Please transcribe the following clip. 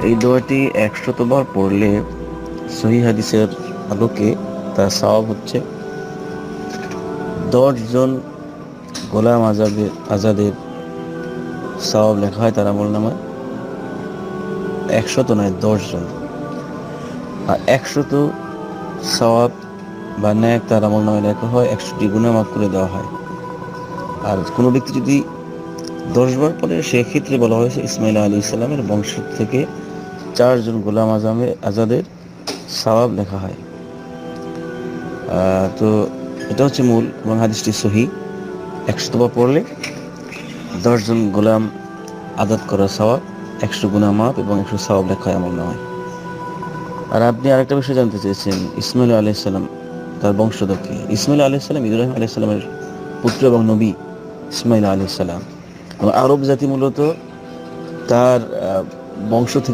এই দোয়াটি 100 বার পড়লে সহিহ হাদিসের আলোকে তার সওয়াব হচ্ছে 10 জন গোলাম আজাদের সওয়াব লেখা হয় তার আমলনামায়। 100 নয়, 10 জন। আর 100 সওয়াব বা ন্যাক তার আমলনামায় লেখা হয়, 100টি গুনাহ মাফ করে দেওয়া হয়। আর কোনো ব্যক্তি যদি 10 বার পড়ে, সেক্ষেত্রে বলা হয়েছে ইসমাইল আলাইহিস সালামের বংশ থেকে 4 জন গোলাম আজাদের সওয়াব লেখা হয়। তো এটা হচ্ছে মূল, এবং হাদিসটি সহিহ। 100 বার পড়লে 10 জন গোলাম আজাদ করার সওয়াব, 100 গুনাহ মাফ এবং 100 সওয়াব লেখা হয় আমলনামায়। আর আপনি আরেকটা বিষয় জানতে চেয়েছেন, ইসমাইল আলাইহিস সালাম তার বংশধর কে? ইসমাইল আলাইহিস সালাম ইব্রাহিম আলাইহিস সালামের পুত্র এবং নবী ইসমাইল আলাইহিস সালাম। এবং আরব জাতি মূলত তার বংশ থেকে